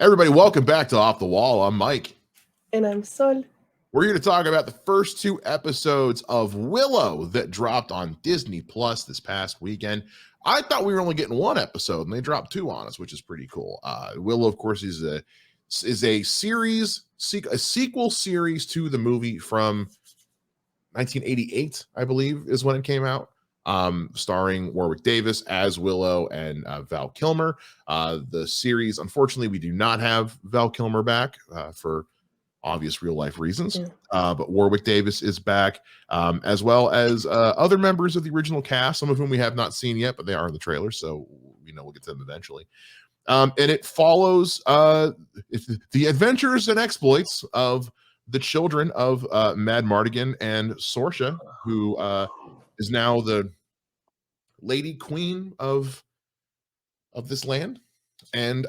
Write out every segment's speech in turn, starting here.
Everybody, welcome back to Off the Wall. I'm Mike. And I'm Sol. We're here to talk about the first two episodes of Willow that dropped on Disney Plus this past weekend. I thought we were only getting one episode, and they dropped two on us, which is pretty cool. Willow, of course, is a sequel series to the movie from 1988, I believe, is when it came out. Starring Warwick Davis as Willow and Val Kilmer. The series, unfortunately, we do not have Val Kilmer back for obvious real life reasons. But Warwick Davis is back, as well as other members of the original cast, some of whom we have not seen yet, but they are in the trailer, so we know we'll get to them eventually. And it follows the adventures and exploits of the children of Mad Mardigan and Sorsha, who is now the lady queen of this land. And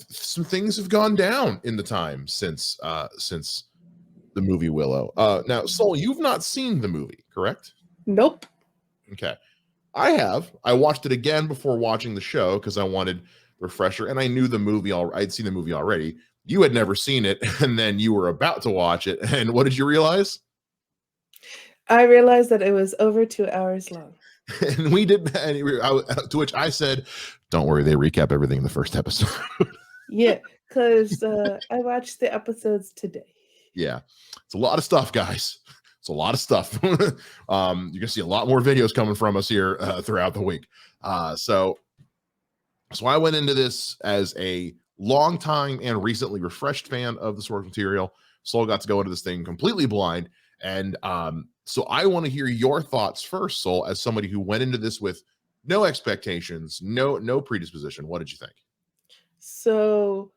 some things have gone down in the time since the movie Willow. Now, Sol, you've not seen the movie, correct? Nope. Okay. I have. I watched it again before watching the show because I wanted a refresher, and I knew the movie. I'd seen the movie already. You had never seen it, and then you were about to watch it. And what did you realize? I realized that it was over 2 hours long. And we did, to which I said, don't worry, they recap everything in the first episode. Yeah, because I watched the episodes today. Yeah, it's a lot of stuff, guys. It's a lot of stuff. You're going to see a lot more videos coming from us here throughout the week. So I went into this as a longtime and recently refreshed fan of the source material. Sol got to go into this thing completely blind. And so I want to hear your thoughts first, Sol, as somebody who went into this with no expectations, no predisposition. What did you think? So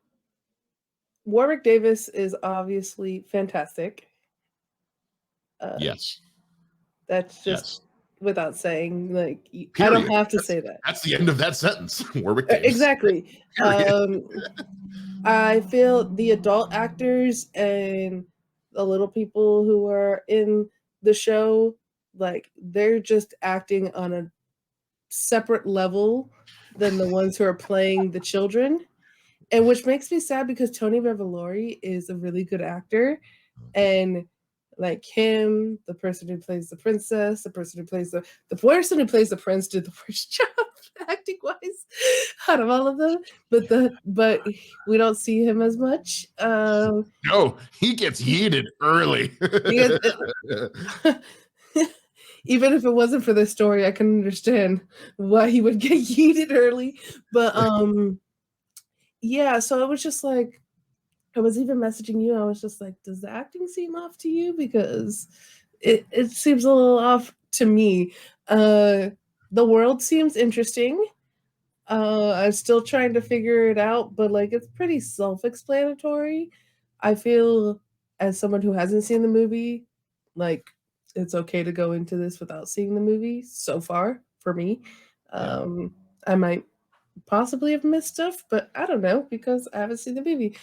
Warwick Davis is obviously fantastic. Yes. That's just without saying, like, Period. I don't have to say that. That's the end of that sentence. Warwick Davis. Exactly. I feel the adult actors and the little people who are in the show, like, they're just acting on a separate level than the ones who are playing the children, and which makes me sad because Tony Revolori is a really good actor, and like him, the person who plays the princess, the person who plays the person who plays the prince did the worst job acting wise out of all of them, but we don't see him as much. No, he gets yeeted early. Even if it wasn't for this story, I can understand why he would get yeeted early. But yeah, so it was just like, I was even messaging you. I was just like, does the acting seem off to you? Because it seems a little off to me. The world seems interesting. I'm still trying to figure it out, but like, it's pretty self-explanatory. I feel, as someone who hasn't seen the movie, like, it's okay to go into this without seeing the movie so far for me. I might possibly have missed stuff, but I don't know because I haven't seen the movie.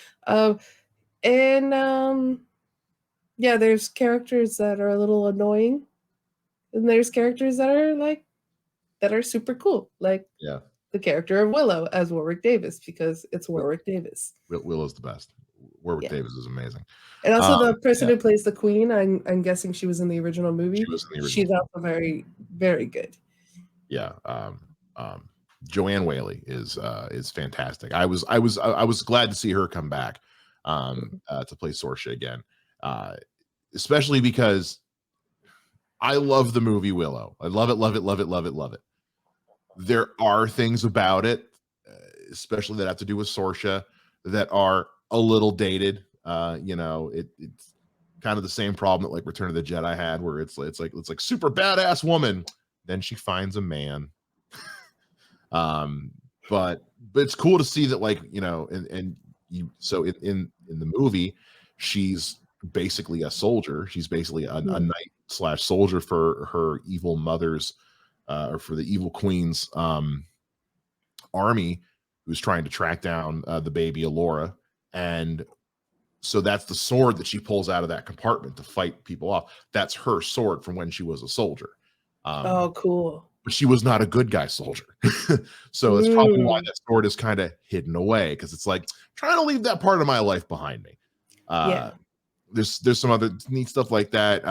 Yeah, there's characters that are a little annoying, and there's characters that are super cool, like the character of Willow as Warwick Davis, because it's Warwick Davis. Willow's the best. Warwick Davis is amazing. And also the person who plays the queen, I'm guessing she was in the original movie. She was in the original. She's also very, very good. Yeah. Joanne Whaley is fantastic. I was glad to see her come back to play Sorsha again, especially because I love the movie Willow. I love it. There are things about it, especially that have to do with Sorsha, that are a little dated. It's kind of the same problem that like Return of the Jedi had, where it's like super badass woman, then she finds a man. But it's cool to see that, like, so in the movie, she's basically a soldier. She's basically a knight/soldier for her evil mother's or for the evil queen's army, who's trying to track down the baby Alora. And so that's the sword that she pulls out of that compartment to fight people off. That's her sword from when she was a soldier. Oh, cool. but she was not a good guy soldier. So that's probably why that sword is kind of hidden away, because it's like trying to leave that part of my life behind me. Yeah. There's some other neat stuff like that.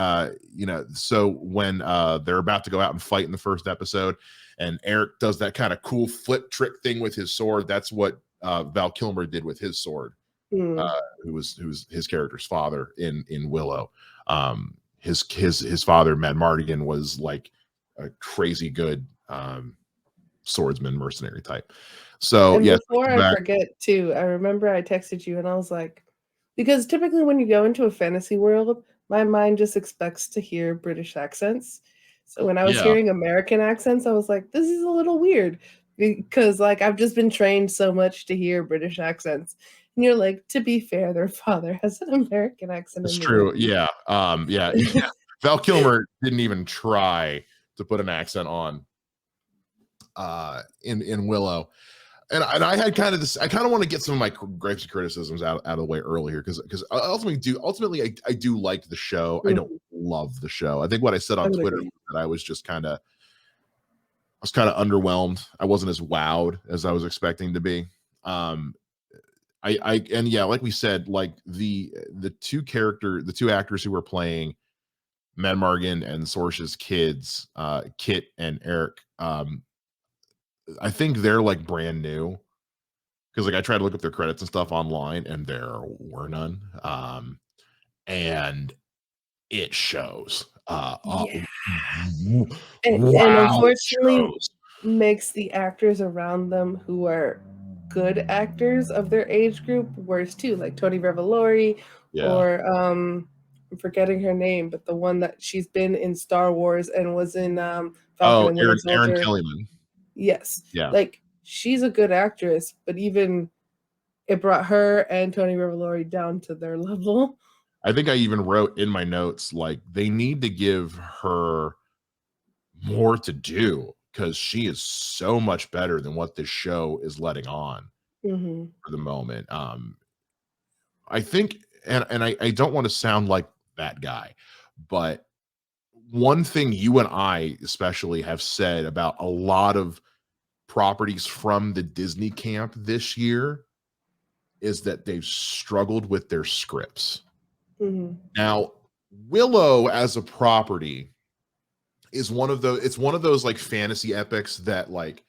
So when they're about to go out and fight in the first episode, and Eric does that kind of cool flip trick thing with his sword, that's what Val Kilmer did with his sword. Who was his character's father in Willow. His father, Matt Mardigan, was like a crazy good swordsman, mercenary type. So And yeah, before I forget too, I remember I texted you and I was like, because typically when you go into a fantasy world, my mind just expects to hear British accents. So when I was hearing American accents, I was like, this is a little weird because like I've just been trained so much to hear British accents. And you're like, to be fair, their father has an American accent. It's true. Yeah. Yeah. Val Kilmer didn't even try to put an accent on in Willow. And I had kind of this. I kind of want to get some of my gripes and criticisms out of the way earlier, because ultimately I do like the show. I don't love the show. I think what I said on Twitter was that I was kind of underwhelmed. I wasn't as wowed as I was expecting to be. And yeah, like we said, like the two actors who were playing Mad Margan and Sorsh's kids, Kit and Eric. I think they're like brand new, because like I tried to look up their credits and stuff online, and there were none. And it shows. Yeah. Wow, And unfortunately makes the actors around them who are good actors of their age group worse too, like Tony Revolori, or I'm forgetting her name, but the one that she's been in Star Wars and was in Falcon and Winter Soldier. Erin Kellyman. Yes. Yeah. Like she's a good actress, but even it brought her and Tony Revolori down to their level. I think I even wrote in my notes, like, they need to give her more to do, because she is so much better than what this show is letting on for the moment. I think, and I don't want to sound like that guy, but one thing you and I especially have said about a lot of properties from the Disney camp this year is that they've struggled with their scripts. Now, Willow as a property is one of those like fantasy epics that like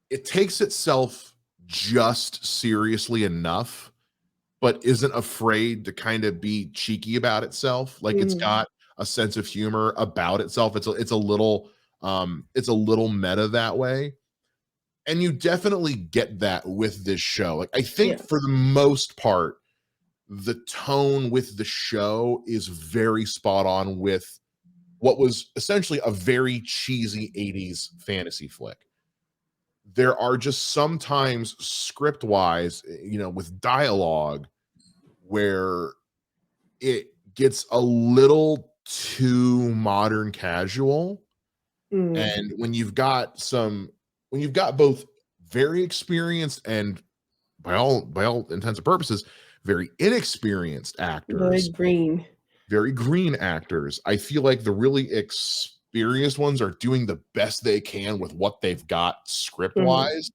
it takes itself just seriously enough, but isn't afraid to kind of be cheeky about itself. Like it's got a sense of humor about itself. It's a little meta that way. And you definitely get that with this show. Like I think for the most part, the tone with the show is very spot on with what was essentially a very cheesy 80s fantasy flick. There are just sometimes script wise, with dialogue, where it gets a little too modern casual. And when you've got both very experienced and by all intents and purposes very inexperienced actors, very green actors, I feel like the really experienced ones are doing the best they can with what they've got script wise.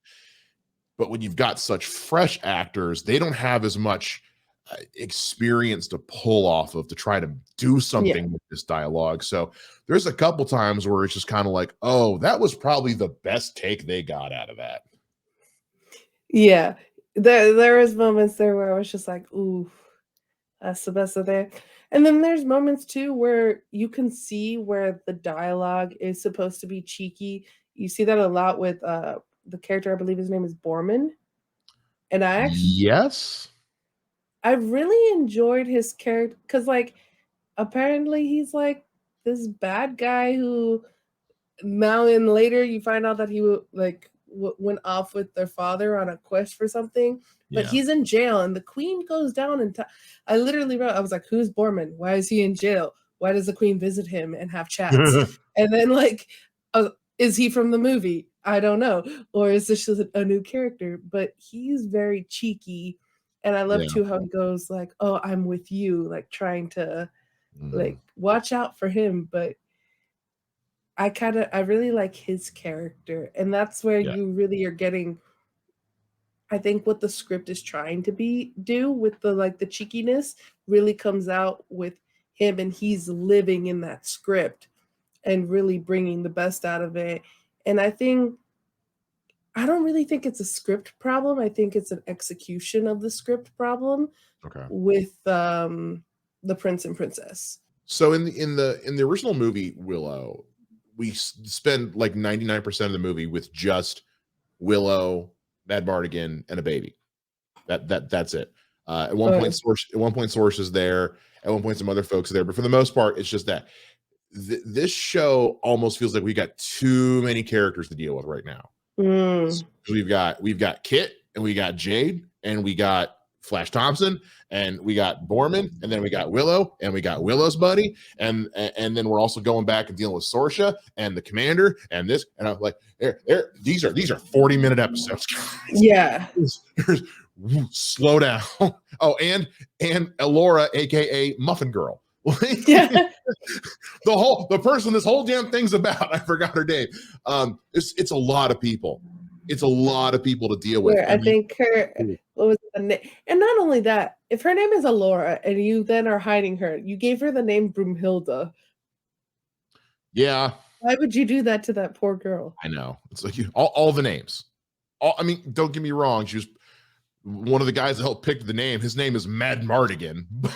But when you've got such fresh actors, they don't have as much experience to pull off of to try to do something with this dialogue. So there's a couple times where it's just kind of like, oh, that was probably the best take they got out of that. Yeah. There was moments there where I was just like, ooh, that's the best of that. And then there's moments too where you can see where the dialogue is supposed to be cheeky. You see that a lot with the character, I believe his name is Borman. And I really enjoyed his character because like apparently he's like this bad guy who now and later you find out that he went off with their father on a quest for something, but he's in jail and the queen goes down and I literally wrote, I was like, who's Borman? Why is he in jail? Why does the queen visit him and have chats? And then like, is he from the movie? I don't know. Or is this just a new character? But he's very cheeky. And I love too how he goes like, oh, I'm with you, like trying to like watch out for him. But I really like his character, and that's where Yeah. you really are getting, I think, what the script is trying to do with the like the cheekiness really comes out with him, and he's living in that script and really bringing the best out of it. And I don't really think it's a script problem. I think it's an execution of the script problem Okay. with the prince and princess. So in the original movie Willow, we spend like 99% of the movie with just Willow, Mad Mardigan, and a baby. That's it. At one point, Source is there. At one point, some other folks are there, but for the most part, it's just that. This show almost feels like we got too many characters to deal with right now. Mm. We've got Kit, and we got Jade, and we got Flash Thompson, and we got Borman, and then we got Willow, and we got Willow's buddy, and then we're also going back and dealing with Sorsha and the commander and this, and I'm like, these are 40-minute episodes. Yeah. Slow down. Oh, and Elora, aka Muffin Girl. Yeah. the person this whole damn thing's about, I forgot her name. It's a lot of people. It's a lot of people to deal with. I think her, what was the name? And not only that, if her name is Elora and you then are hiding her, you gave her the name Broomhilda. Yeah. Why would you do that to that poor girl? I know. It's like all the names. I mean, don't get me wrong. She was one of the guys that helped pick the name. His name is Mad Mardigan, but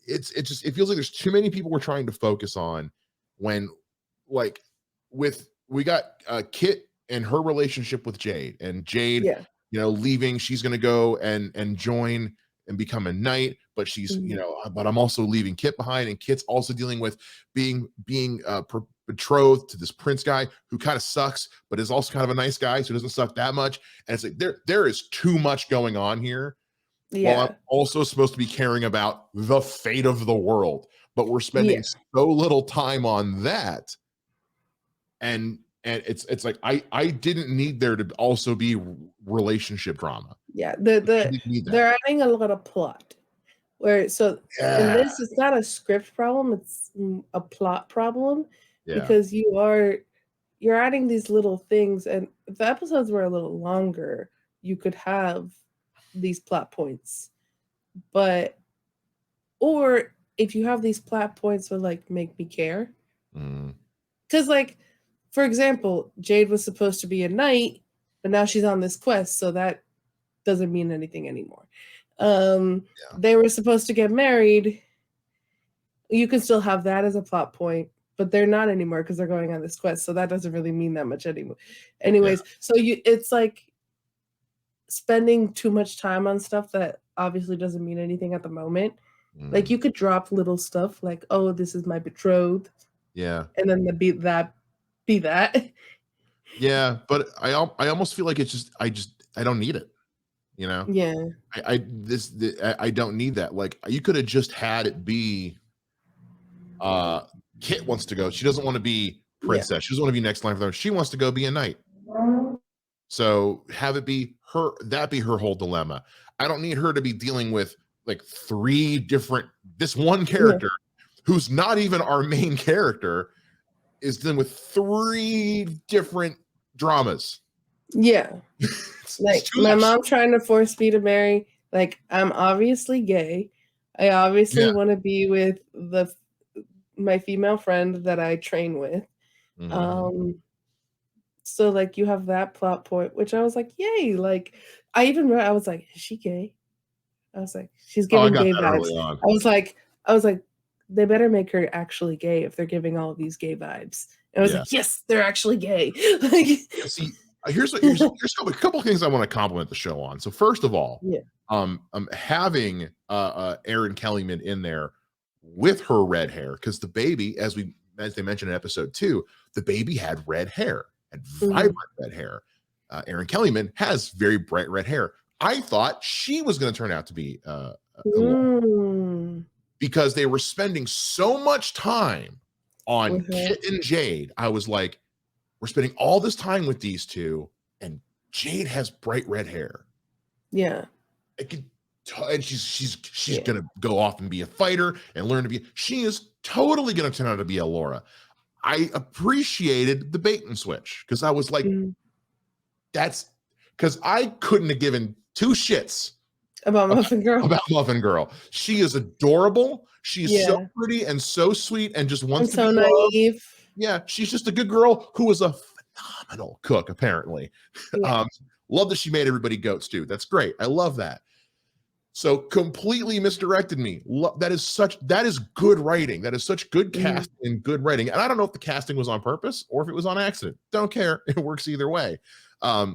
it feels like there's too many people we're trying to focus on when, like, we got Kit and her relationship with Jade, and Jade, leaving. She's going to go and join and become a knight, but she's, but I'm also leaving Kit behind, and Kit's also dealing with being betrothed to this prince guy who kind of sucks, but is also kind of a nice guy, so doesn't suck that much. And it's like there is too much going on here. Yeah. While I'm also supposed to be caring about the fate of the world, but we're spending so little time on that. And it's like I didn't need there to also be relationship drama. Yeah, they're adding a lot of plot. In this, it's not a script problem; it's a plot problem because you're adding these little things, and if the episodes were a little longer, you could have these plot points. Or if you have these plot points would like make me care, because like, for example, Jade was supposed to be a knight, but now she's on this quest, so that doesn't mean anything anymore. They were supposed to get married. You can still have that as a plot point, but they're not anymore because they're going on this quest, so that doesn't really mean that much anymore. Anyways, so it's like spending too much time on stuff that obviously doesn't mean anything at the moment. Like, you could drop little stuff like, oh, this is my betrothed. Yeah. And then be that. Yeah, but I almost feel like it's just I don't need it. Yeah. I don't need that. Like, you could have just had it be Kit wants to go. She doesn't want to be princess. She doesn't want to be next line for them. She wants to go be a knight. So have it be her, that be her whole dilemma. I don't need her to be dealing with like this one character who's not even our main character is dealing with 3 different dramas. Yeah. Like, my mom trying to force me to marry, like, I'm obviously gay. I obviously want to be with my female friend that I train with. So like, you have that plot point, which I was like, yay. Like, I was like, is she gay? I was like, she's giving gay vibes. I was like, they better make her actually gay if they're giving all of these gay vibes. And I was like, yes, they're actually gay. Like, see, here's a couple of things I want to compliment the show on. So first of all, having Erin Kellyman in there with her red hair, because the baby, as they mentioned in episode 2, the baby had red hair, had vibrant red hair. Erin Kellyman has very bright red hair. I thought she was going to turn out to be because they were spending so much time on Kit and Jade. I was like, we're spending all this time with these two, and Jade has bright red hair. Yeah. I could and she's gonna go off and be a fighter and learn to be. She is totally gonna turn out to be a Laura. I appreciated the bait and switch because I was like, that's because I couldn't have given two shits about Muffin Girl. About Muffin Girl. She is adorable. She's so pretty and so sweet and just wants to be naive. Loved. Yeah, she's just a good girl who was a phenomenal cook, apparently. Love that she made everybody goats too. That's great. I love that. So completely misdirected me. That is good writing. That is such good casting and good writing. And I don't know if the casting was on purpose or if it was on accident. Don't care. It works either way. I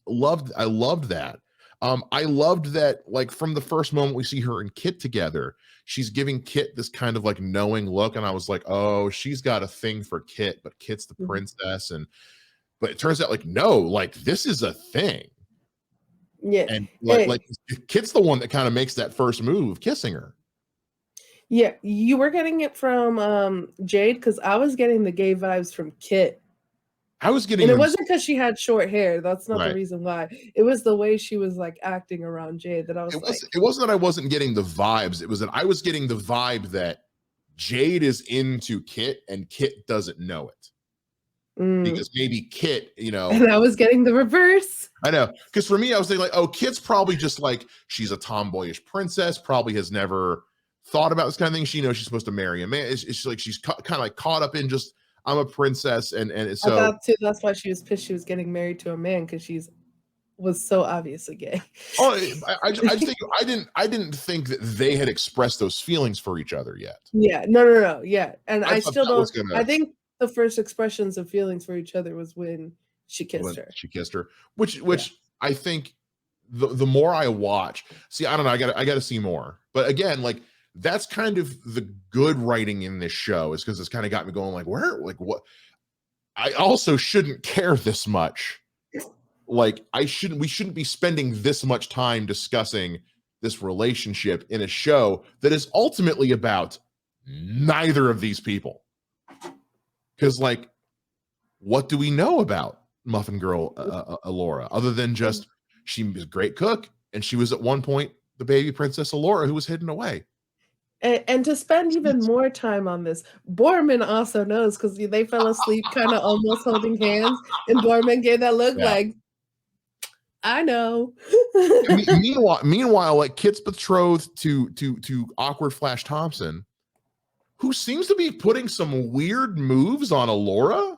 loved that. I loved that, like, from the first moment we see her and Kit together, she's giving Kit this kind of like knowing look. And I was like, oh, she's got a thing for Kit, but Kit's the princess. But it turns out like, no, like this is a thing. Yeah. And like Kit's the one that kind of makes that first move, kissing her. Yeah, you were getting it from Jade, because I was getting the gay vibes from Kit. I was getting, and it wasn't because she had short hair. That's not right. The reason why. It was the way she was like acting around Jade that I was it wasn't that I wasn't getting the vibes. It was that I was getting the vibe that Jade is into Kit and Kit doesn't know it. Because maybe Kit, you know. And I was getting the reverse. I know. Because for me, I was thinking like, oh, Kit's probably just like, she's a tomboyish princess, probably has never thought about this kind of thing. She knows she's supposed to marry a man. It's like she's kind of like caught up in just, I'm a princess. And so. I thought too, that's why she was pissed she was getting married to a man, because was so obviously gay. Oh, I just think I didn't think that they had expressed those feelings for each other yet. Yeah, no. Yeah. And I still don't. I think the first expressions of feelings for each other was when she kissed her. She kissed her, which I think the more I watch, see, I don't know, I got to see more. But again, like that's kind of the good writing in this show, is because it's kind of got me going like, where, like what? I also shouldn't care this much. Like we shouldn't be spending this much time discussing this relationship in a show that is ultimately about neither of these people. Because, like, what do we know about Muffin Girl Allura other than just she was a great cook and she was at one point the baby princess Allura who was hidden away? And to spend even more time on this, Borman also knows, because they fell asleep kind of almost holding hands, and Borman gave that look like, I know. meanwhile, like Kit's betrothed to awkward Flash Thompson, who seems to be putting some weird moves on Allura.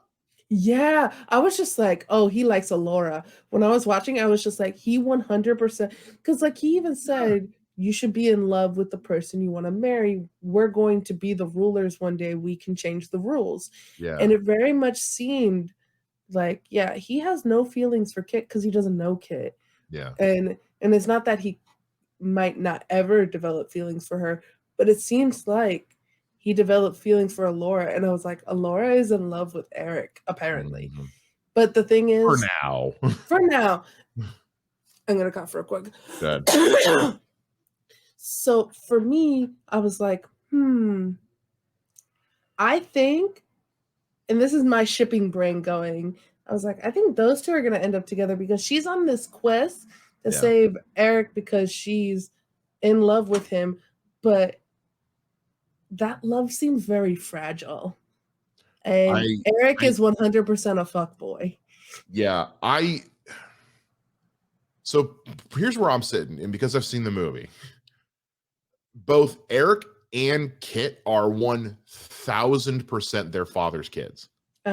Yeah, I was just like, oh, he likes Allura. When I was watching, I was just like, he 100%, because like he even said, you should be in love with the person you want to marry. We're going to be the rulers one day. We can change the rules. Yeah. And it very much seemed like, yeah, he has no feelings for Kit because he doesn't know Kit. Yeah. And it's not that he might not ever develop feelings for her, but it seems like he developed feelings for Allura, and I was like, Allura is in love with Eric, apparently. But the thing is, for now, I'm gonna cough real quick. Good. So for me, I was like, I think, and this is my shipping brain going, I was like, I think those two are gonna end up together, because she's on this quest to save Eric because she's in love with him, but that love seems very fragile. And Eric is 100% a fuckboy. Yeah, so here's where I'm sitting, and because I've seen the movie, both Eric and Kit are 1000% their father's kids. He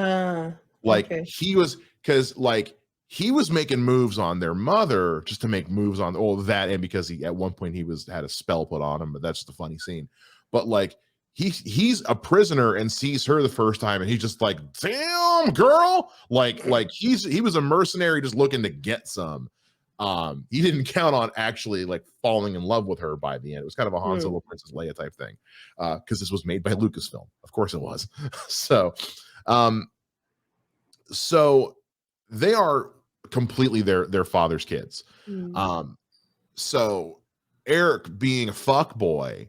was, because like he was making moves on their mother just to make moves on that, and because he at one point had a spell put on him, but that's just a funny scene. But like he's a prisoner and sees her the first time, and he's just like, damn girl, like he was a mercenary just looking to get some. He didn't count on actually like falling in love with her by the end. It was kind of a Han Solo Princess Leia type thing, because this was made by Lucasfilm, of course it was. So they are completely their father's kids. So Eric being a fuck boy,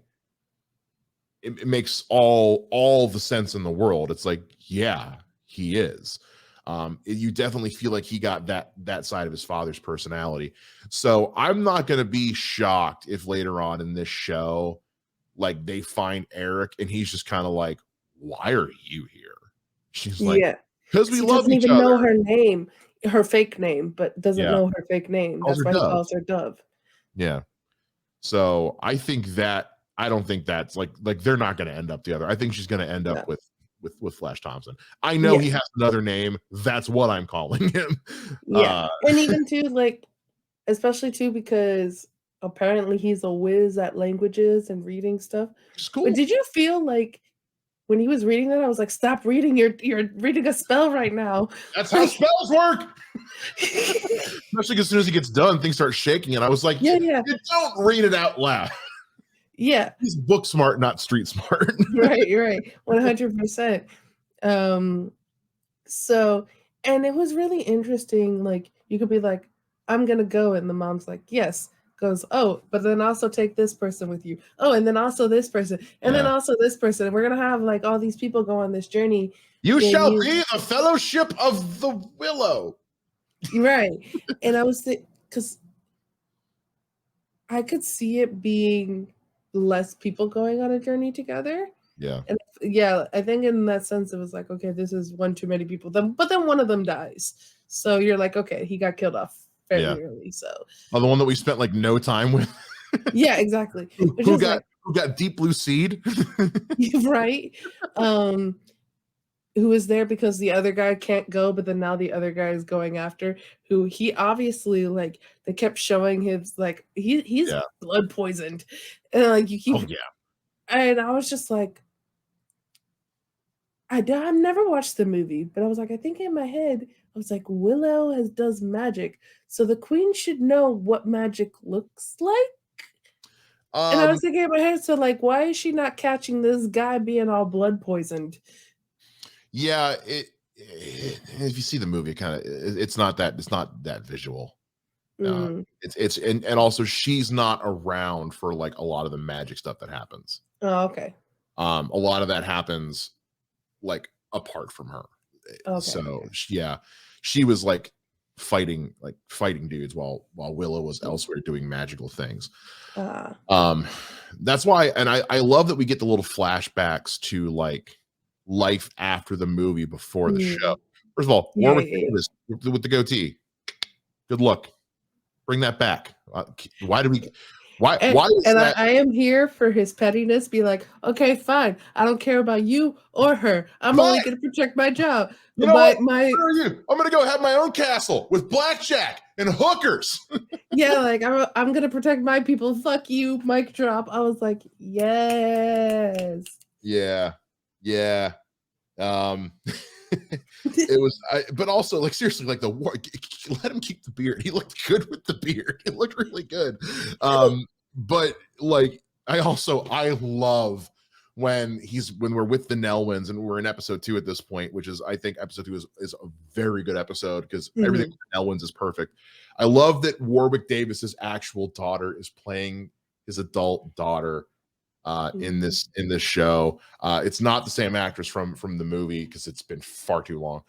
it makes all the sense in the world. It's like, yeah, he is. You definitely feel like he got that side of his father's personality. So I'm not going to be shocked if later on in this show, like they find Eric and he's just kind of like, why are you here? She's like, Yeah. because we He love doesn't each even know other. her name, her fake name, but doesn't Yeah. know her fake name. Calls That's her why he Dove. calls her Dove. Yeah. So I don't think that's like they're not going to end up together. I think she's going to end up No. with Flash Thompson. I know Yeah. he has another name. That's what I'm calling him. Yeah. And even too, like, especially too, because apparently he's a whiz at languages and reading stuff. It's But cool. did you feel like when he was reading that, I was like, stop reading, you're reading a spell right now. That's how spells work. Especially as soon as he gets done, things start shaking, and I was like, Yeah. you don't read it out loud. Yeah. He's book smart, not street smart. Right. 100%. So, and it was really interesting. Like, you could be like, I'm gonna go, and the mom's like, yes. Goes, oh, but then also take this person with you. Oh, and then also this person, and then also this person. And we're gonna have like all these people go on this journey. You shall be the Fellowship of the Willow. Right. And I was because I could see it being less people going on a journey together. Yeah. And yeah, I think in that sense, it was like, okay, this is one too many people. But then one of them dies. So you're like, okay, he got killed off fairly early. So the one that we spent like no time with. Yeah, exactly. Who got Deep Blue Seed? Right. Who is there because the other guy can't go, but then now the other guy is going after, who he obviously, like, they kept showing his, like, he's blood poisoned. And like you keep and I was just like, I've never watched the movie, but I was like, I think in my head, I was like, Willow does magic, so the queen should know what magic looks like. And I was thinking in my head, so like, why is she not catching this guy being all blood poisoned? Yeah, if you see the movie, it's not that visual. It's and also she's not around for like a lot of the magic stuff that happens. Oh, okay. A lot of that happens like apart from her. Okay, so yeah, she was like fighting dudes while Willow was elsewhere doing magical things. That's why, and I love that we get the little flashbacks to like life after the movie before the show. First of all, Warwick Davis with the goatee. Good luck. Bring that back. Why is that? I am here for his pettiness. Be like, okay, fine. I don't care about you or her. I'm only going to protect my job. You know what? Where are you? I'm going to go have my own castle with blackjack and hookers. Yeah, like I'm going to protect my people. Fuck you, mic drop. I was like, yes. Yeah. It was, but also like seriously, like let him keep the beard. He looked good with the beard. It looked really good. But like I love when we're with the Nelwyns and we're in episode 2 at this point, which is I think episode 2 is a very good episode because everything with the Nelwyns is perfect. I love that Warwick Davis's actual daughter is playing his adult daughter in this show. It's not the same actress from the movie because it's been far too long.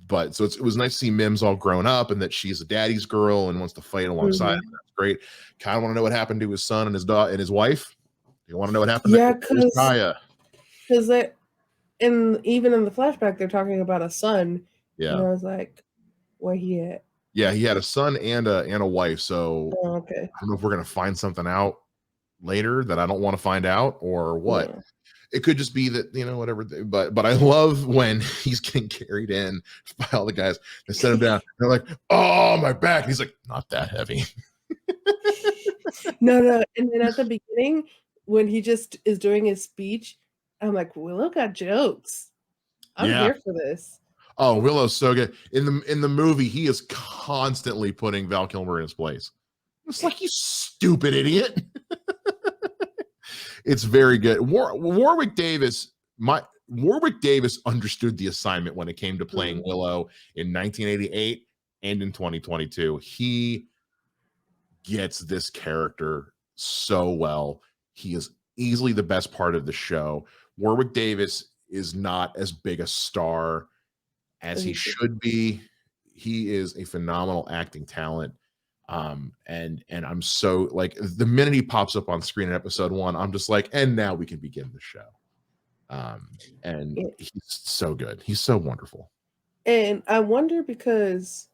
But so it was nice to see Mims all grown up and that she's a daddy's girl and wants to fight alongside him. That's great. Kind of want to know what happened to his son and his wife. You want to know what happened to Kaya? Because even in the flashback, they're talking about a son. Yeah. And I was like, where he at? Yeah, he had a son and a wife. So okay. I don't know if we're gonna find something out later that I don't want to find out or what. Yeah. It could just be that, whatever. But I love when he's getting carried in by all the guys. They set him down. They're like, "Oh, my back." And he's like, "Not that heavy." No. And then at the beginning, when he just is doing his speech, I'm like, Willow got jokes. I'm here for this. Oh, Willow's so good. In the movie, he is constantly putting Val Kilmer in his place. It's like, you stupid idiot. It's very good. Warwick Davis understood the assignment when it came to playing Willow in 1988 and in 2022. He gets this character so well. He is easily the best part of the show. Warwick Davis is not as big a star as he should be. He is a phenomenal acting talent. And I'm so like the minute he pops up on screen in episode 1, I'm just like, and now we can begin the show. And he's so good. He's so wonderful. And I wonder because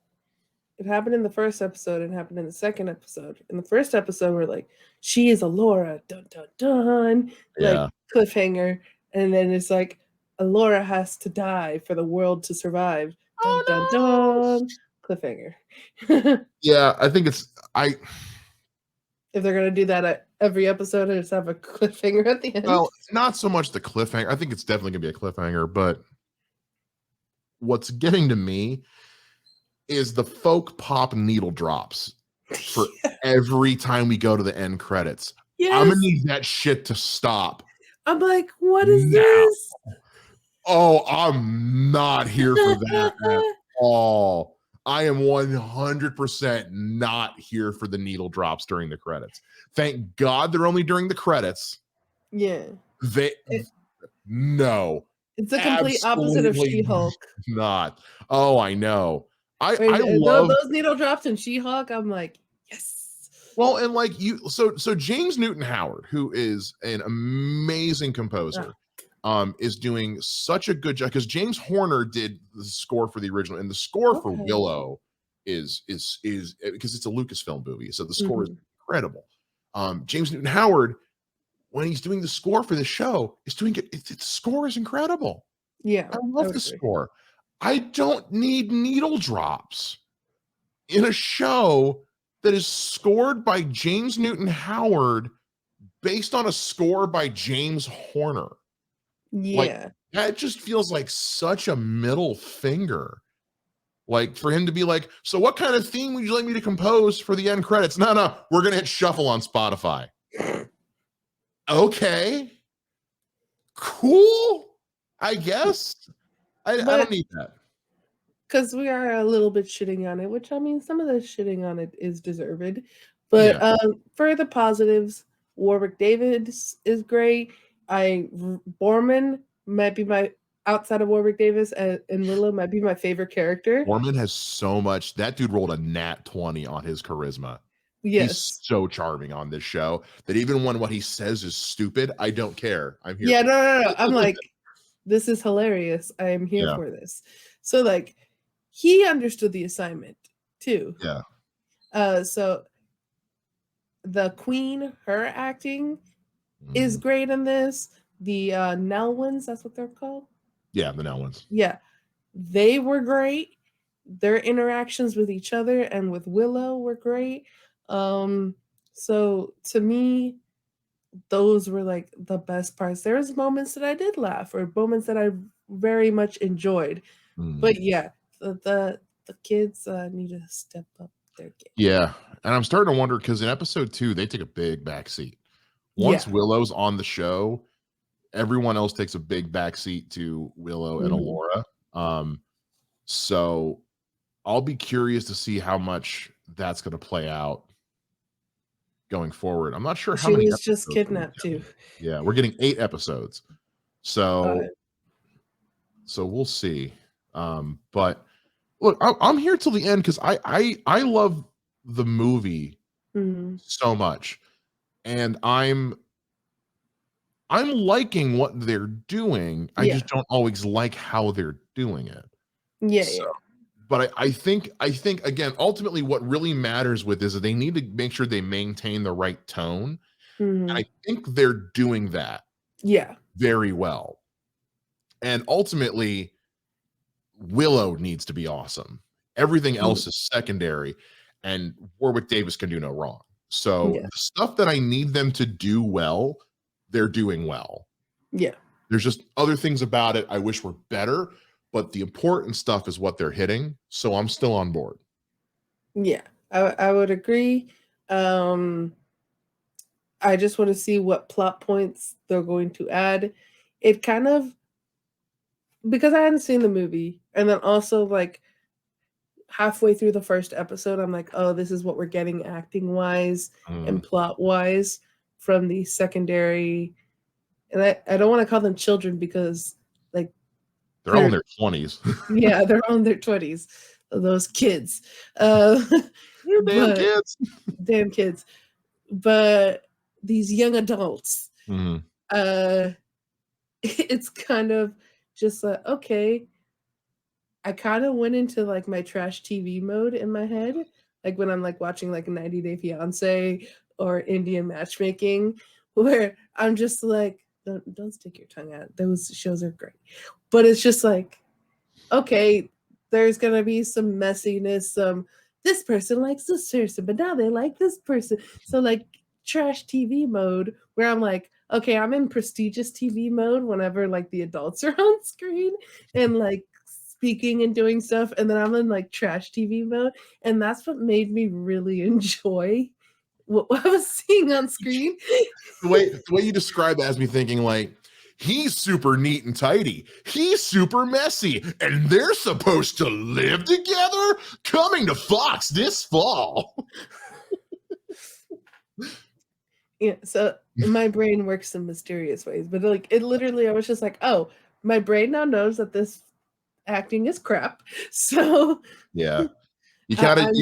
it happened in the first episode and happened in the second episode. In the first episode, we're like, she is Alora, dun dun dun, like cliffhanger. And then it's like, Alora has to die for the world to survive. Dun dun dun, cliffhanger. Yeah, I think if they're gonna do that at every episode and just have a cliffhanger at the end. Well, not so much the cliffhanger. I think it's definitely gonna be a cliffhanger, but what's getting to me is the folk pop needle drops for every time we go to the end credits. Yes. I'm gonna need that shit to stop. I'm like, what is this? Oh, I'm not here for that at all. I am 100% not here for the needle drops during the credits. Thank God they're only during the credits. Yeah. No. It's the complete opposite of She-Hulk. Not. Oh, I know. I love those needle drops in She-Hulk. I'm like, yes. Well, and like so James Newton Howard, who is an amazing composer, is doing such a good job because James Horner did the score for the original, and the score for Willow is because it's a Lucasfilm movie, so the score is incredible. James Newton Howard, when he's doing the score for the show, is doing it. The score is incredible. Yeah, I love the score. I don't need needle drops in a show that is scored by James Newton Howard based on a score by James Horner. Yeah. Like, that just feels like such a middle finger. Like for him to be like, so what kind of theme would you like me to compose for the end credits? No, we're going to hit shuffle on Spotify. Okay. Cool. I guess. I don't need that. Because we are a little bit shitting on it, which I mean, some of the shitting on it is deserved. But for the positives, Warwick Davis is great. Borman might be my, outside of Warwick Davis and Willow, might be my favorite character. Borman has so much. That dude rolled a nat 20 on his charisma. Yes. He's so charming on this show that even when what he says is stupid, I don't care. I'm here. Yeah, no. I'm like, this is hilarious. I am here for this. So like, he understood the assignment too. Yeah. So the Queen, her acting is great in this. The Nelwyn's, that's what they're called. Yeah, the Nelwyn's. Yeah, they were great. Their interactions with each other and with Willow were great. So to me, those were like the best parts. There was moments that I did laugh or moments that I very much enjoyed. But yeah, the kids need to step up their game. Yeah, and I'm starting to wonder because in episode 2 they take a big backseat. Once Willow's on the show, everyone else takes a big backseat to Willow and Alora. So I'll be curious to see how much that's going to play out going forward. I'm not sure how many. She was just kidnapped too. Yeah, we're getting 8 episodes, so we'll see. But look, I'm here till the end because I love the movie so much, and I'm liking what they're doing. I just don't always like how they're doing it. Yeah. But I think again, ultimately, what really matters with this is they need to make sure they maintain the right tone, and I think they're doing that. Yeah, very well. And ultimately, Willow needs to be awesome. Everything else is secondary, and Warwick Davis can do no wrong. So the stuff that I need them to do well, they're doing well. Yeah. There's just other things about it I wish were better, but the important stuff is what they're hitting. So I'm still on board. Yeah, I would agree. I just want to see what plot points they're going to add. It kind of, because I hadn't seen the movie, and then also like halfway through the first episode, I'm like, oh, this is what we're getting acting wise and plot wise from the secondary. And I don't want to call them children because like They're all in their 20s. Yeah, they're all in their 20s. Those kids. You damn But kids. damn kids. But these young adults, Mhm. it's kind of just like, okay, I kind of went into like my trash TV mode in my head, like when I'm like watching like 90 Day Fiance or Indian Matchmaking, where I'm just like, don't stick your tongue out. Those shows are great, but it's just like, okay, there's gonna be some messiness. Some this person likes this person, but now they like this person. So like trash TV mode, where I'm like, okay, I'm in prestigious TV mode whenever like the adults are on screen and like speaking and doing stuff, and then I'm in like trash TV mode, and that's what made me really enjoy what I was seeing on screen. The way you describe it has me thinking like, he's super neat and tidy. He's super messy, and they're supposed to live together. Coming to Fox this fall. Yeah, so my brain works in mysterious ways, but like it literally, I was just like, oh, my brain now knows that this acting is crap. So Yeah, you kind of I'm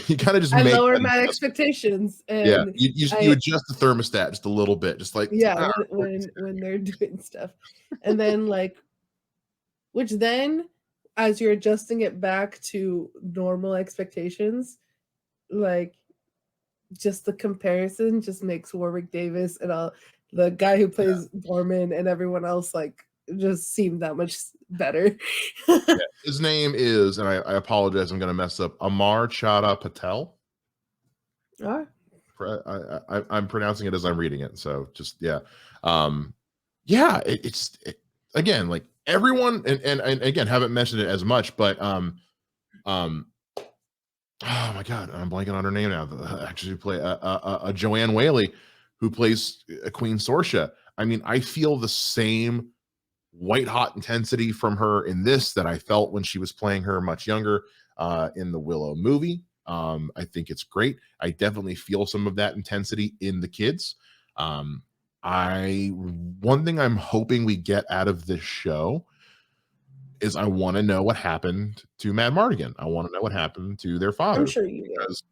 you kind of just I make lower that my adjustment. expectations, Yeah, and you adjust the thermostat just a little bit, just like yeah, when they're doing stuff, and then like, which then, as you're adjusting it back to normal expectations, like just the comparison just makes Warwick Davis and all the guy who yeah, plays Borman and everyone else like just seem that much better. yeah. His name is, and I apologize, I'm going to mess up. Amar Chadha Patel. Ah, I'm pronouncing it as I'm reading it, so just yeah, yeah. Again like everyone, and again haven't mentioned it as much, but um oh my god, I'm blanking on her name now. Actually, play a Joanne Whaley, who plays Queen Sorsha. I mean, I feel the same white hot intensity from her in this that I felt when she was playing her much younger in the Willow movie. I think it's great. I definitely feel some of that intensity in the kids. I One thing I'm hoping we get out of this show is I want to know what happened to Mad Mardigan. I want to know what happened to their I'm father, sure you will. because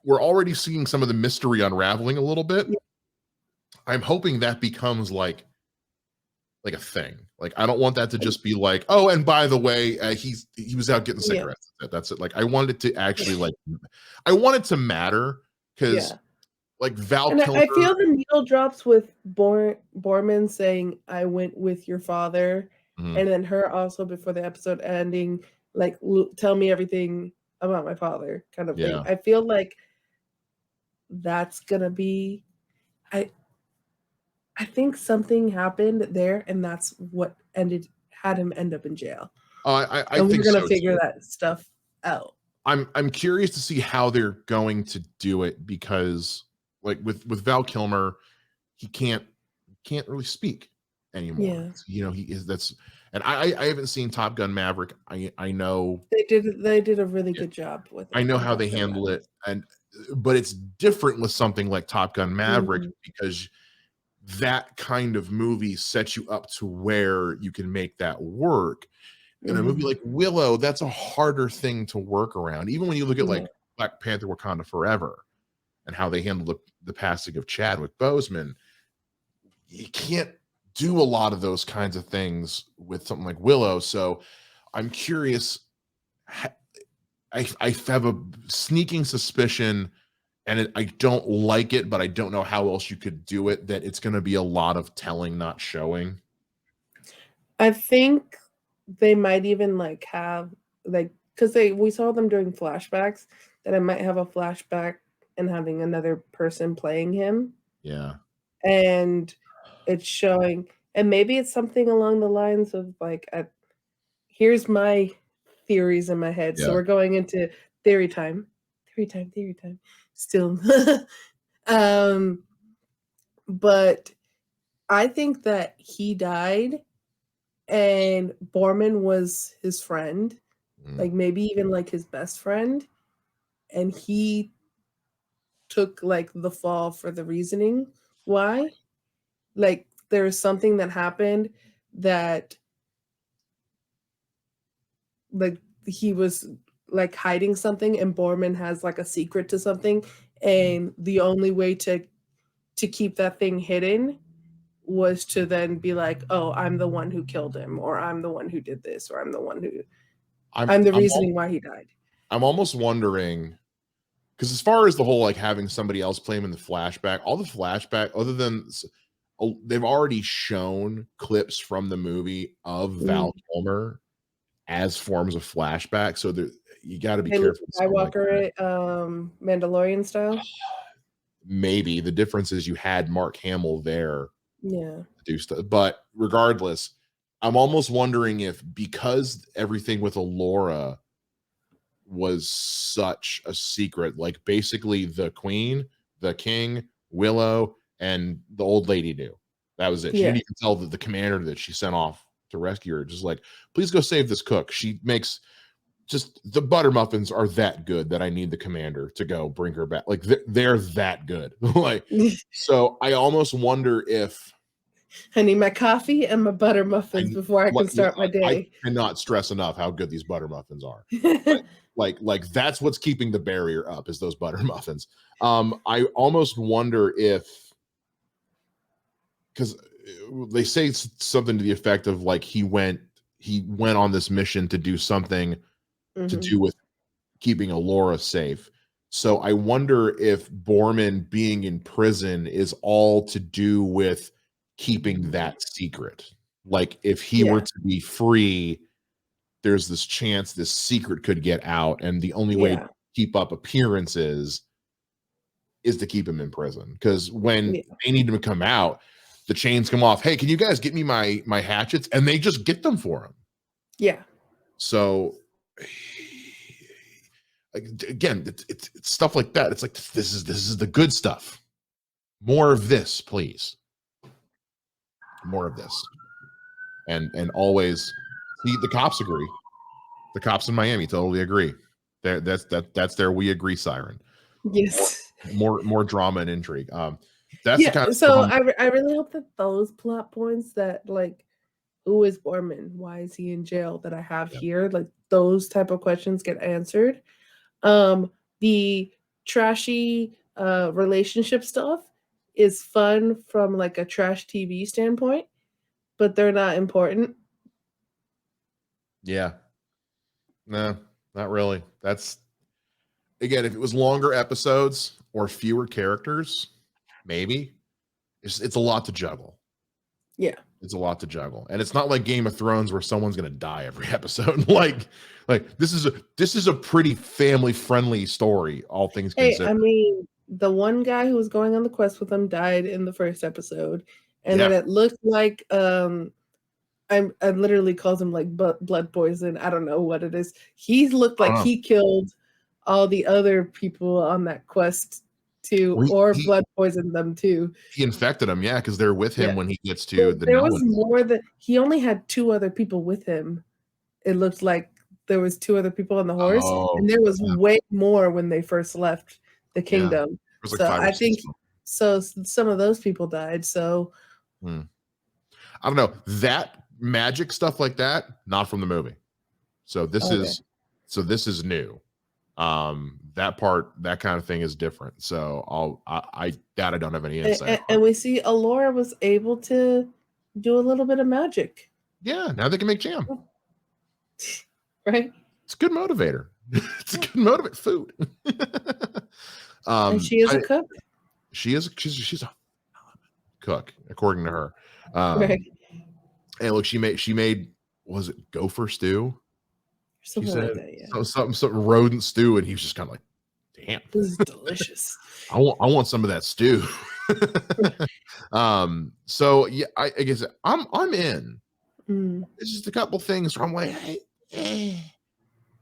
we're already seeing some of the mystery unraveling a little bit. Yeah. I'm hoping that becomes like a thing. Like I don't want that to just be like, oh, and by the way, he was out getting Yeah. cigarettes. That's it. Like I wanted it to actually like, I want it to matter, because Yeah. like Val And Kilmer. I feel the needle drops with Borman saying, I went with your father. Mhm, And then her also before the episode ending, like, tell me everything about my father kind of thing. yeah. I feel like that's going to be, I, I think something happened there, and that's what had him end up in jail. I And think we're gonna so figure too. that stuff out. I'm curious to see how they're going to do it, because like with Val Kilmer, he can't really speak anymore. Yeah, You know, he is that's and I haven't seen Top Gun Maverick. I know, they did a really yeah, good job with I it know in how Top they Gun handle Maverick. it, and but it's different with something like Top Gun Maverick, Mhm, because that kind of movie sets you up to where you can make that work. In a movie mhm, like Willow, that's a harder thing to work around. Even when you look at yeah, like Black Panther Wakanda Forever and how they handled the passing of Chadwick Boseman, you can't do a lot of those kinds of things with something like Willow. So I'm curious. I have a sneaking suspicion, and I don't like it, but I don't know how else you could do it, that it's going to be a lot of telling, not showing. I think they might even, like, have, like, because we saw them doing flashbacks, that I might have a flashback and having another person playing him, Yeah. and it's showing, and maybe it's something along the lines of, like, here's my theories in my head. So Yeah. we're going into theory time. Theory time. Still. um, but I think that he died and Borman was his friend, Mm. like maybe even like his best friend, and he took like the fall for the reasoning why. Like there's something that happened that like he was like hiding something, and Borman has like a secret to something, and the only way to keep that thing hidden was to then be like, oh, I'm the one who killed him, or I'm the one who did this, or I'm the reasoning why he died. I'm almost wondering, because as far as the whole like having somebody else play him in the flashback, all the flashback, other than they've already shown clips from the movie of Val Kilmer as forms of flashback, so there you got to be careful. Skywalker, like Mandalorian style. Maybe the difference is you had Mark Hamill there, yeah, to do stuff. But regardless, I'm almost wondering if because everything with Allura was such a secret, like basically the Queen, the King, Willow, and the old lady knew. That was it. She didn't even tell the commander that she sent off to rescue her. Just like, please go save this cook. She makes just the butter muffins are that good that I need the commander to go bring her back. Like they're that good. Like, so I almost wonder if I need my coffee and my butter muffins before I can start my day. I cannot stress enough how good these butter muffins are. like that's what's keeping the barrier up is those butter muffins. I almost wonder if, because they say something to the effect of like he went on this mission to do something to do with keeping Allura safe. So I wonder if Borman being in prison is all to do with keeping that secret. Like if he were to be free, there's this chance this secret could get out, and the only way to keep up appearances is to keep him in prison. Because when they need him to come out, the chains come off. Hey, can you guys get me my hatchets? And they just get them for him. Yeah. So again, it's stuff like that. It's like this is the good stuff. More of this, please. More of this. And always the cops agree. The cops in Miami totally agree. That's their we agree siren. Yes. More drama and intrigue. That's the kind of so I really hope that those plot points that like who is Borman? Why is he in jail? That I have here, like those type of questions get answered. The trashy relationship stuff is fun from like a trash TV standpoint, but they're not important. Yeah. No, not really. That's again, if it was longer episodes or fewer characters, maybe it's a lot to juggle. Yeah. It's a lot to juggle. And it's not like Game of Thrones where someone's going to die every episode. like this is a pretty family friendly story, all things considered. I mean, the one guy who was going on the quest with him died in the first episode, and then it looked like I literally calls him like blood poison. I don't know what it is. He looked like he killed all the other people on that quest too, or blood poisoned them too. He infected them, yeah, because they're with him when he gets to the. There was more than he only had 2 other people with him. It looked like there was 2 other people on the horse, and there was way more when they first left the kingdom. Like so I think some of those people died. So I don't know, that magic stuff like that, not from the movie. So this is new. That part, that kind of thing is different. So I don't have any insight. And we see Allura was able to do a little bit of magic. Yeah, now they can make jam. Right? It's a good motivator. It's a good motivator. Food. And she is a cook. She's a cook, according to her. Right. And look, she made was it gopher stew? Something like that, yeah. Something rodent stew, and he was just kind of like, damn, this is delicious. I want some of that stew. So yeah, I guess I'm in. It's just a couple things where I'm like, hey,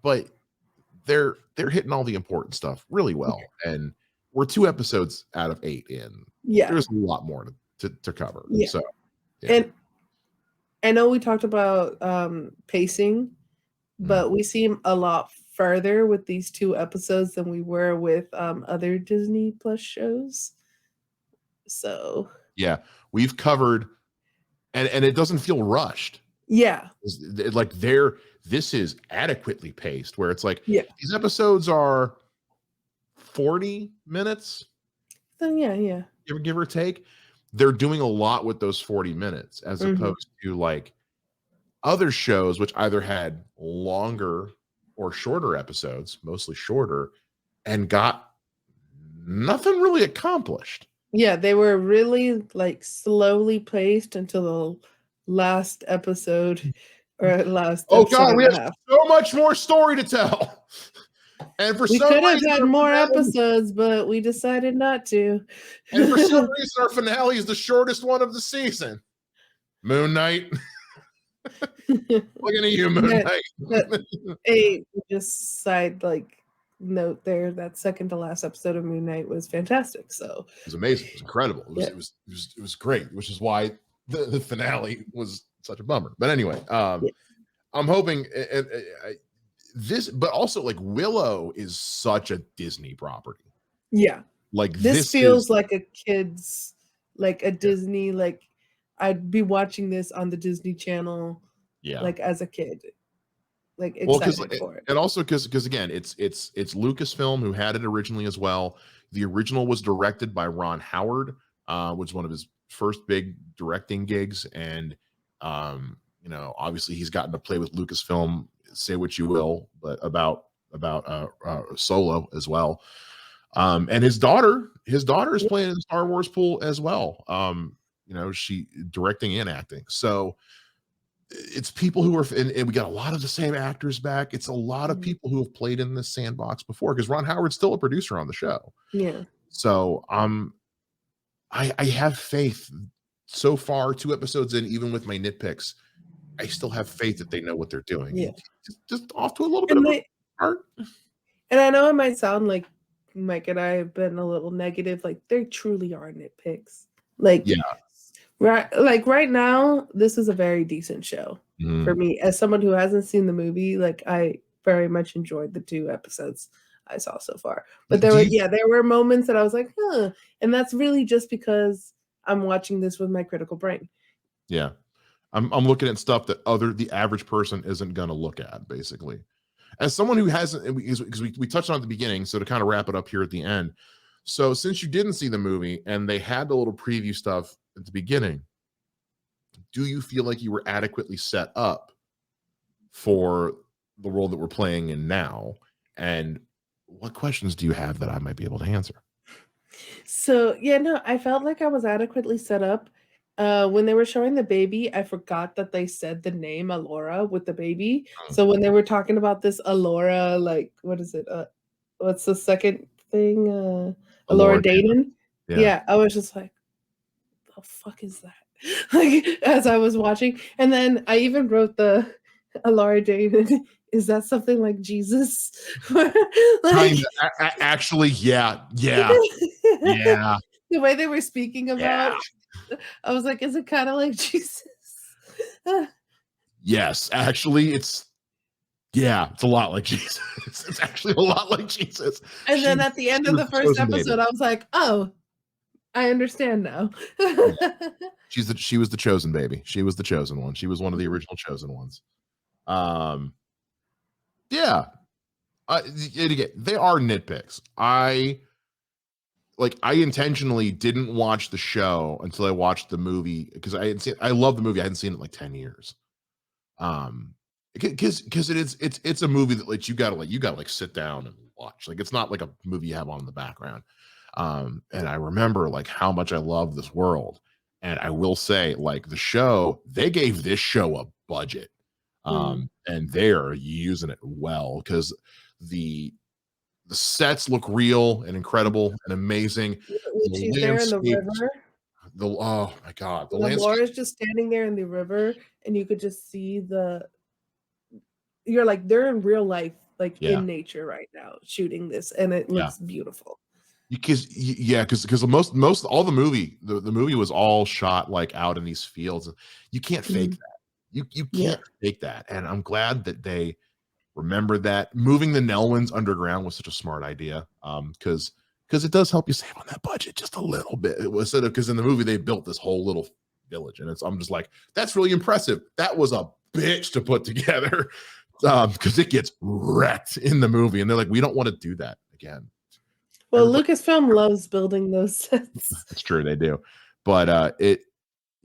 but they're hitting all the important stuff really well, and we're 2 episodes out of 8 in. Yeah, there's a lot more to cover. Yeah. So, and I know we talked about pacing, but we seem a lot further with these 2 episodes than we were with other Disney Plus shows. So yeah, we've covered, and it doesn't feel rushed. Yeah, Like they're this is adequately paced, where it's like Yeah. these episodes are 40 minutes, Then yeah. give or take. They're doing a lot with those 40 minutes as opposed to like other shows, which either had longer or shorter episodes, mostly shorter, and got nothing really accomplished. Yeah, they were really like slowly paced until the last episode or last Oh episode God, we and have a half. so much more story to tell. And for We some could have reason, had our more finale- episodes, but we decided not to. and for some reason, our finale is the shortest one of the season. Moon Knight. Looking at you, Moon Knight. A just side like note there, that second to last episode of Moon Knight was fantastic. So It was amazing. It was incredible. Yeah. It was great, which is why the finale was such a bummer. But anyway, I'm hoping this, but also like Willow is such a Disney property. yeah, Like this feels is, like a kid's, like a Disney, like I'd be watching this on the Disney Channel, like as a kid, like excited for it. And also because again, it's Lucasfilm who had it originally as well. The original was directed by Ron Howard, which was one of his first big directing gigs, and you know, obviously he's gotten to play with Lucasfilm. Say what you will, but about Solo as well. And his daughter is playing in the Star Wars pool as well. You know, she directing and acting. So it's people who are, and we got a lot of the same actors back. It's a lot of people who have played in this sandbox before, because Ron Howard's still a producer on the show. Yeah. So I have faith. So far, 2 episodes in, even with my nitpicks, I still have faith that they know what they're doing. Yeah. Just off to a little bit of a start. And I know it might sound like Mike and I have been a little negative. Like, they truly are nitpicks. Like, right now, this is a very decent show for me. As someone who hasn't seen the movie, like, I very much enjoyed the 2 episodes I saw so far. But there were moments that I was like, huh. And that's really just because I'm watching this with my critical brain. Yeah. I'm looking at stuff that the average person isn't going to look at, basically. As someone who hasn't, because we touched on it at the beginning, so to kind of wrap it up here at the end. So since you didn't see the movie and they had the little preview stuff at the beginning, do you feel like you were adequately set up for the role that we're playing in now? And what questions do you have that I might be able to answer? So, yeah, no, I felt like I was adequately set up. When they were showing the baby, I forgot that they said the name Alora with the baby. So when they were talking about this Alora, like, what is it? What's the second thing? Alora Dayton. Yeah, I was just like, the fuck is that? Like, as I was watching. And then I even wrote the Alora Dayton. Is that something like Jesus? Like, actually, yeah. The way they were speaking about I was like, is it kind of like Jesus? Yes, actually, it's a lot like Jesus. It's actually a lot like Jesus. And then at the end of the first episode, I was like, oh, I understand now. She was the chosen baby. She was the chosen one. She was one of the original chosen ones. Yeah. Again, they are nitpicks. I intentionally didn't watch the show until I watched the movie, because I love the movie. I hadn't seen it in like 10 years. Because it's a movie that like you gotta sit down and watch. Like, it's not like a movie you have on in the background. And I remember like how much I love this world. And I will say, like, the show, they gave this show a budget. And they are using it well, because the sets look real and incredible and amazing. She's there in the river. Oh my God. The Laura's just standing there in the river, and you could just see you're like, they're in real life, like in nature right now, shooting this, and it looks beautiful. Because most all the movie was all shot like out in these fields. You can't fake that. You can't fake that. And I'm glad that they remember that. Moving the Nelwyn's underground was such a smart idea, because it does help you save on that budget just a little bit. It was because in the movie they built this whole little village, and I'm just like, that's really impressive. That was a bitch to put together, because it gets wrecked in the movie, and they're like, we don't want to do that again. Well, Lucasfilm loves building those sets. It's true, they do, but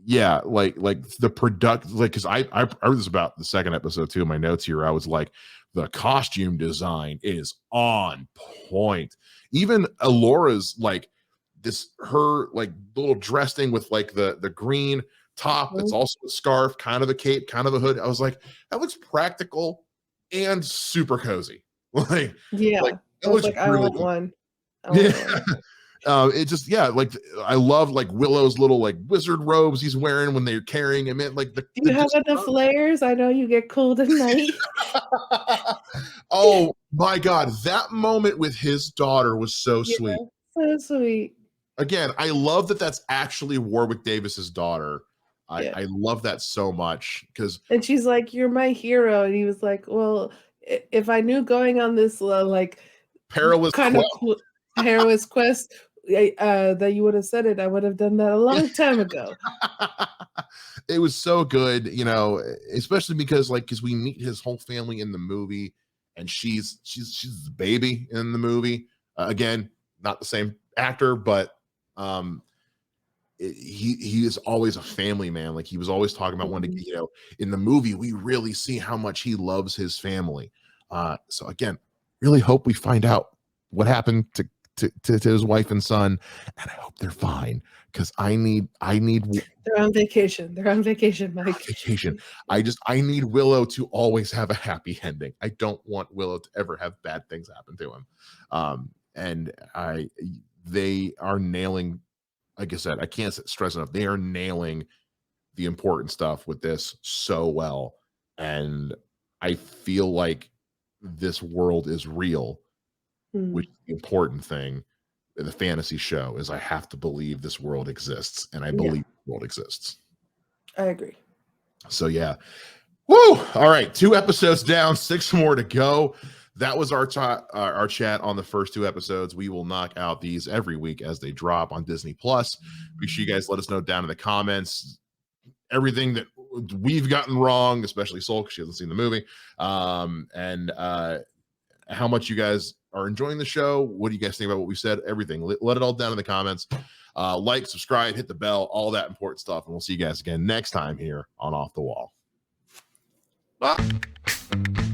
yeah, like the product, like, because I wrote this about the second episode too in my notes here. I was like, the costume design is on point. Even Alora's like her like little dress thing with like the green top that's also a scarf, kind of a cape, kind of a hood. I was like, that looks practical and super cozy. Like, yeah, like I was like, I want one. Yeah. It just, yeah, like I love like Willow's little like wizard robes he's wearing when they're carrying him in. Like, do you have enough layers? I know you get cold at night. Oh my God, that moment with his daughter was so sweet. So sweet. Again, I love that that's actually Warwick Davis's daughter. I love that so much because. And she's like, "You're my hero," and he was like, "Well, if I knew going on this like perilous perilous quest that you would have said it, I would have done that a long time ago." It was so good, you know, especially because we meet his whole family in the movie, and she's the baby in the movie. Again, not the same actor, but he is always a family man. Like, he was always talking about wanting to, you know, in the movie we really see how much he loves his family. So again, really hope we find out what happened to his wife and son, and I hope they're fine, because I need they're on vacation, Mike. Vacation. I need Willow to always have a happy ending. I don't want Willow to ever have bad things happen to him. And they are nailing, like I said, I can't stress enough, they are nailing the important stuff with this so well, and I feel like this world is real. Which is the important thing in the fantasy show is I have to believe this world exists, and I believe the world exists. I agree. So yeah. Woo! All right, 2 episodes down, 6 more to go. That was our chat on the first 2 episodes. We will knock out these every week as they drop on Disney Plus. Make sure you guys let us know down in the comments everything that we've gotten wrong, especially Soul, because she hasn't seen the movie, and how much you guys are enjoying the show. What do you guys think about what we said? Everything. Let it all down in the comments. Like, subscribe, hit the bell, all that important stuff. And we'll see you guys again next time here on Off the Wall. Bye.